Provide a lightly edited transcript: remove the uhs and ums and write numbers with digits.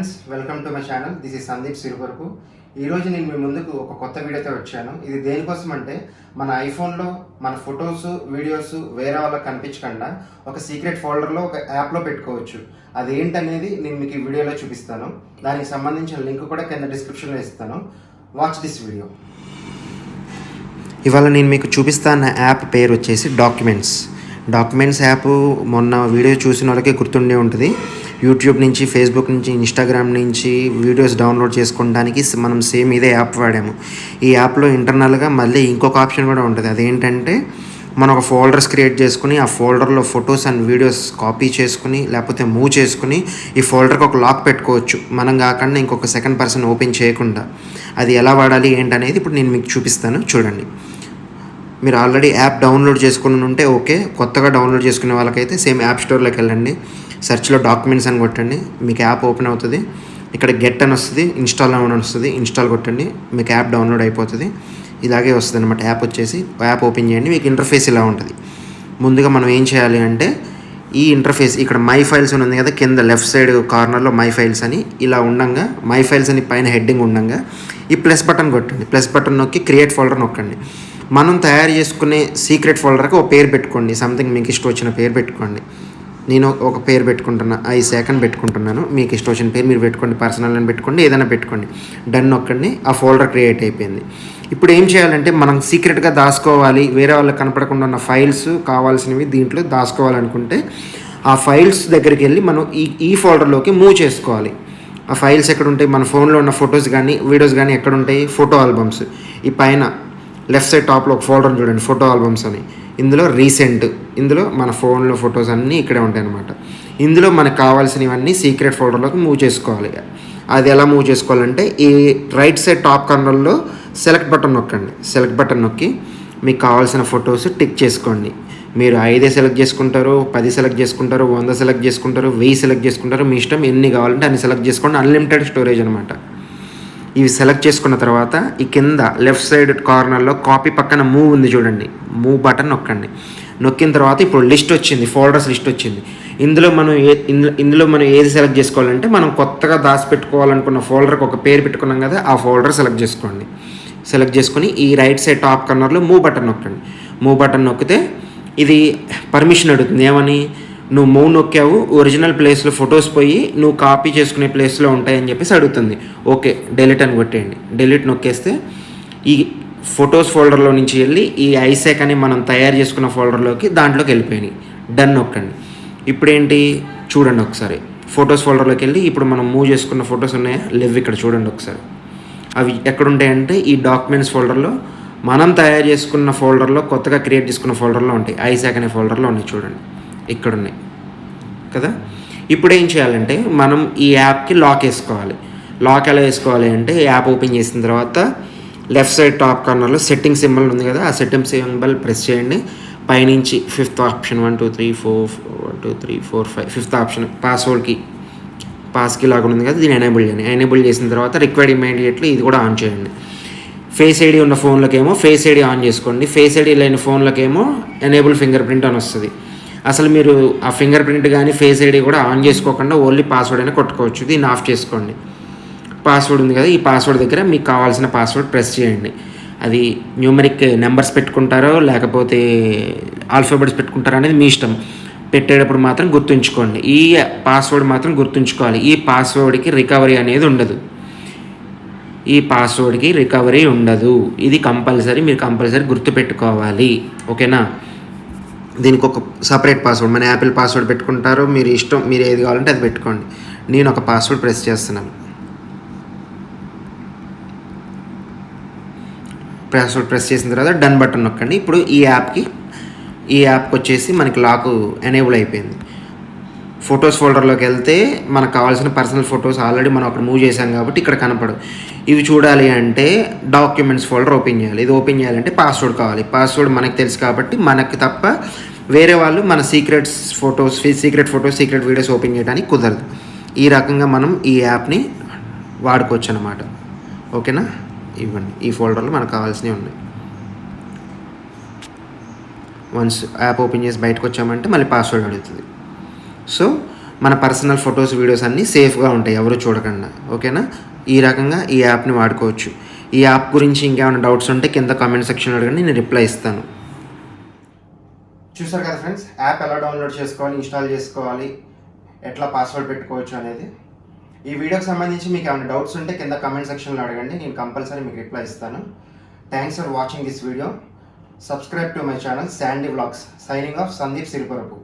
Friends, welcome to my channel. This is Sandeep Siripurapu. ఈరోజు నేను మీ ముందుకు ఒక కొత్త వీడియోతో వచ్చాను. ఇది దేనికోసం అంటే మన ఐఫోన్లో మన ఫొటోస్ వీడియోస్ వేరే వాళ్ళకి కనిపించకుండా ఒక సీక్రెట్ ఫోల్డర్లో ఒక యాప్లో పెట్టుకోవచ్చు. అదేంటనేది నేను మీకు ఈ వీడియోలో చూపిస్తాను. దానికి సంబంధించిన లింక్ కూడా కింద డిస్క్రిప్షన్లో ఇస్తాను. Watch this video. ఇవాళ నేను మీకు చూపిస్తాన్న యాప్ పేరు వచ్చేసి డాక్యుమెంట్స్ యాప్. మొన్న వీడియో చూసిన వాళ్ళకి గుర్తుండే ఉంటుంది. యూట్యూబ్ నుంచి, ఫేస్బుక్ నుంచి, ఇన్స్టాగ్రామ్ నుంచి వీడియోస్ డౌన్లోడ్ చేసుకోవడానికి మనం సేమ్ ఇదే యాప్ వాడాము. ఈ యాప్లో ఇంటర్నల్గా మళ్ళీ ఇంకొక ఆప్షన్ కూడా ఉంటుంది. అదేంటంటే మనం ఒక ఫోల్డర్స్ క్రియేట్ చేసుకుని ఆ ఫోల్డర్లో ఫొటోస్ అండ్ వీడియోస్ కాపీ చేసుకుని లేకపోతే మూవ్ చేసుకుని ఈ ఫోల్డర్కి ఒక లాక్ పెట్టుకోవచ్చు. మనం కాకుండా ఇంకొక సెకండ్ పర్సన్ ఓపెన్ చేయకుండా. అది ఎలా వాడాలి ఏంటనేది ఇప్పుడు నేను మీకు చూపిస్తాను, చూడండి. మీరు ఆల్రెడీ యాప్ డౌన్లోడ్ చేసుకుని ఉంటే ఓకే. కొత్తగా డౌన్లోడ్ చేసుకునే వాళ్ళకైతే సేమ్ యాప్ స్టోర్లోకి వెళ్ళండి. సెర్చ్లో డాక్యుమెంట్స్ అని కొట్టండి, మీకు యాప్ ఓపెన్ అవుతుంది. ఇక్కడ గెట్ అని వస్తుంది, ఇన్స్టాల్ అని వస్తుంది. ఇన్స్టాల్ కొట్టండి, మీకు యాప్ డౌన్లోడ్ అయిపోతుంది. ఇలాగే వస్తుంది అనమాట. యాప్ ఓపెన్ చేయండి. మీకు ఇంటర్ఫేస్ ఇలా ఉంటుంది. ముందుగా మనం ఏం చేయాలి అంటే ఈ ఇంటర్ఫేస్ ఇక్కడ మై ఫైల్స్ అని ఉంది కదా, కింద లెఫ్ట్ సైడ్ కార్నర్లో మై ఫైల్స్ అని ఇలా ఉండంగా, మై ఫైల్స్ అని పైన హెడ్డింగ్ ఉండంగా ఈ ప్లస్ బటన్ కొట్టండి. ప్లస్ బటన్ నొక్కి క్రియేట్ ఫోల్డర్ నొక్కండి. మనం తయారు చేసుకునే సీక్రెట్ ఫోల్డర్కి ఒక పేరు పెట్టుకోండి. సంథింగ్ మీకు ఇష్టం వచ్చిన పేరు పెట్టుకోండి. నేను ఒక పేరు పెట్టుకుంటున్నా, ఐసెకండ్ పెట్టుకుంటున్నాను. మీకు ఇష్టం వచ్చిన పేరు మీరు పెట్టుకోండి. పర్సనల్ అని పెట్టుకోండి, ఏదైనా పెట్టుకోండి. డన్ నొక్కండి. ఆ ఫోల్డర్ క్రియేట్ అయిపోయింది. ఇప్పుడు ఏం చేయాలంటే మనం సీక్రెట్గా దాచుకోవాలి, వేరే వాళ్ళకి కనపడకుండా ఉన్న ఫైల్స్ కావాల్సినవి దీంట్లో దాచుకోవాలనుకుంటే ఆ ఫైల్స్ దగ్గరికి వెళ్ళి మనం ఈ ఫోల్డర్లోకి మూవ్ చేసుకోవాలి. ఆ ఫైల్స్ ఎక్కడ ఉంటాయి? మన ఫోన్లో ఉన్న ఫొటోస్ కానీ వీడియోస్ కానీ ఎక్కడ ఉంటాయి? Photo albums. ఈ పైన లెఫ్ట్ సైడ్ టాప్లో ఒక ఫోల్డర్ చూడండి, ఫోటో ఆల్బమ్స్ అని. ఇందులో రీసెంట్, ఇందులో మన ఫోన్లో ఫొటోస్ అన్నీ ఇక్కడే ఉంటాయి అన్నమాట. ఇందులో మనకు కావాల్సినవన్నీ సీక్రెట్ ఫోల్డర్లోకి మూవ్ చేసుకోవాలి. అది ఎలా మూవ్ చేసుకోవాలంటే ఈ రైట్ సైడ్ టాప్ కార్నర్లో సెలెక్ట్ బటన్ నొక్కండి. సెలెక్ట్ బటన్ నొక్కి మీకు కావాల్సిన ఫొటోస్ టిక్ చేసుకోండి. మీరు 5 సెలెక్ట్ చేసుకుంటారు, 10 సెలెక్ట్ చేసుకుంటారు, 100 సెలెక్ట్ చేసుకుంటారు, 1000 సెలెక్ట్ చేసుకుంటారు. మీ ఇష్టం, ఎన్ని కావాలంటే అన్ని సెలెక్ట్ చేసుకోండి. అన్లిమిటెడ్ స్టోరేజ్ అనమాట. ఇవి సెలెక్ట్ చేసుకున్న తర్వాత ఈ కింద లెఫ్ట్ సైడ్ కార్నర్లో కాపీ పక్కన మూవ్ ఉంది చూడండి, మూవ్ బటన్ నొక్కండి. నొక్కిన తర్వాత ఇప్పుడు లిస్ట్ వచ్చింది, ఫోల్డర్స్ లిస్ట్ వచ్చింది. ఇందులో మనం ఏది సెలెక్ట్ చేసుకోవాలంటే మనం కొత్తగా దాచిపెట్టుకోవాలనుకున్న ఫోల్డర్కి ఒక పేరు పెట్టుకున్నాం కదా, ఆ ఫోల్డర్ సెలెక్ట్ చేసుకోండి. సెలెక్ట్ చేసుకొని ఈ రైట్ సైడ్ టాప్ కార్నర్లో మూవ్ బటన్ నొక్కండి. మూవ్ బటన్ నొక్కితే ఇది పర్మిషన్ అడుగుతుంది. ఏమని? నువ్వు మూవ్ నొక్కావు, ఒరిజినల్ ప్లేస్లో ఫొటోస్ పోయి నువ్వు కాపీ చేసుకునే ప్లేస్లో ఉంటాయని చెప్పేసి అడుగుతుంది. ఓకే, డెలీట్ అని కొట్టేయండి. డెలీట్ నొక్కేస్తే ఈ ఫొటోస్ ఫోల్డర్లో నుంచి వెళ్ళి ఈ ఐసెక్ అని మనం తయారు చేసుకున్న ఫోల్డర్లోకి దాంట్లోకి వెళ్ళిపోయినాయి. డన్ నొక్కండి. ఇప్పుడేంటి చూడండి ఒకసారి. ఫొటోస్ ఫోల్డర్లోకి వెళ్ళి ఇప్పుడు మనం మూవ్ చేసుకున్న ఫొటోస్ ఉన్నాయా లేవు ఇక్కడ చూడండి ఒకసారి. అవి ఎక్కడుంటాయంటే ఈ డాక్యుమెంట్స్ ఫోల్డర్లో, మనం తయారు చేసుకున్న ఫోల్డర్లో, కొత్తగా క్రియేట్ చేసుకున్న ఫోల్డర్లో ఉంటాయి. ఐసెక్ అనే ఫోల్డర్లో ఉన్నాయి చూడండి, ఇక్కడ ఉన్నాయి కదా. ఇప్పుడు ఏం చేయాలంటే మనం ఈ యాప్కి లాక్ వేసుకోవాలి. లాక్ ఎలా వేసుకోవాలి అంటే యాప్ ఓపెన్ చేసిన తర్వాత లెఫ్ట్ సైడ్ టాప్ కార్నర్లో సెట్టింగ్ సింబల్ ఉంది కదా, ఆ సెట్టింగ్ సింబల్ ప్రెస్ చేయండి. పైనుంచి 5th ఆప్షన్ 1 2 3 4 5 5th ఆప్షన్ పాస్కి లాగా ఉంది కదా, దీన్ని ఎనేబుల్ చేయండి. ఎనేబుల్ చేసిన తర్వాత రిక్వైర్డ్ ఇమీడియట్లీ ఇది కూడా ఆన్ చేయండి. ఫేస్ ఐడి ఉన్న ఫోన్లకేమో ఫేస్ ఐడి ఆన్ చేసుకోండి. ఫేస్ ఐడి లేని ఫోన్లకేమో ఎనేబుల్ ఫింగర్ ప్రింట్ అని వస్తుంది. అసలు మీరు ఆ ఫింగర్ ప్రింట్ కానీ ఫేస్ ఐడి కూడా ఆన్ చేసుకోకుండా ఓన్లీ పాస్వర్డ్ అయినా కొట్టుకోవచ్చు. దీన్ని ఆఫ్ చేసుకోండి. పాస్వర్డ్ ఉంది కదా, ఈ పాస్వర్డ్ దగ్గర మీకు కావాల్సిన పాస్వర్డ్ ప్రెస్ చేయండి. అది న్యూమరిక్ నెంబర్స్ పెట్టుకుంటారో లేకపోతే ఆల్ఫాబెట్స్ పెట్టుకుంటారో అనేది మీ ఇష్టం. పెట్టేటప్పుడు మాత్రం గుర్తుంచుకోండి, ఈ పాస్వర్డ్ మాత్రం గుర్తుంచుకోవాలి. ఈ పాస్వర్డ్కి రికవరీ అనేది ఉండదు. ఇది కంపల్సరీ, మీరు కంపల్సరీ గుర్తుపెట్టుకోవాలి. ఓకేనా? దీనికి ఒక సపరేట్ పాస్వర్డ్, మన యాపిల్ పాస్వర్డ్ పెట్టుకుంటారు, మీరు ఇష్టం, మీరు ఏది కావాలంటే అది పెట్టుకోండి. నేను ఒక పాస్వర్డ్ ప్రెస్ చేస్తున్నాను. పాస్వర్డ్ ప్రెస్ చేసిన తర్వాత డన్ బటన్ నొక్కండి. ఇప్పుడు ఈ యాప్కి వచ్చేసి మనకి లాక్ ఎనేబుల్ అయిపోయింది. ఫొటోస్ ఫోల్డర్లోకి వెళ్తే మనకు కావాల్సిన పర్సనల్ ఫొటోస్ ఆల్రెడీ మనం అక్కడ మూవ్ చేసాం కాబట్టి ఇక్కడ కనపడవు. ఇవి చూడాలి అంటే డాక్యుమెంట్స్ ఫోల్డర్ ఓపెన్ చేయాలి. ఇది ఓపెన్ చేయాలంటే పాస్వర్డ్ కావాలి. పాస్వర్డ్ మనకు తెలుసు కాబట్టి మనకి తప్ప వేరే వాళ్ళు మన secret photos secret videos open చేయడానికి కుదరదు. ఈ రకంగా మనం ఈ యాప్ని వాడుకోవచ్చు అన్నమాట. ఓకేనా? ఇవ్వండి, ఈ ఫోల్డర్లో మనకు కావాల్సినవి ఉన్నాయి. వన్స్ యాప్ ఓపెన్ చేసి బయటకు వచ్చామంటే మళ్ళీ పాస్వర్డ్ అడుగుతుంది. సో మన పర్సనల్ ఫొటోస్ వీడియోస్ అన్నీ సేఫ్గా ఉంటాయి, ఎవరు చూడకుండా. ఓకేనా? ఈ రకంగా ఈ యాప్ని వాడుకోవచ్చు. ఈ యాప్ గురించి ఇంకేమైనా డౌట్స్ ఉంటే కింద కామెంట్ సెక్షన్లో అడగండి, నేను రిప్లై ఇస్తాను. చూసారు కదా ఫ్రెండ్స్, యాప్ ఎలా డౌన్లోడ్ చేసుకోవాలి, ఇన్స్టాల్ చేసుకోవాలి, ఎట్లా పాస్వర్డ్ పెట్టుకోవచ్చు అనేది. ఈ వీడియోకి సంబంధించి మీకు ఏమైనా డౌట్స్ ఉంటే కింద కామెంట్ సెక్షన్లో అడగండి, నేను కంపల్సరీ మీకు రిప్లై ఇస్తాను. Thanks for watching this video. Subscribe to my channel Sandy vlogs. Signing off Sandeep Siripurapu.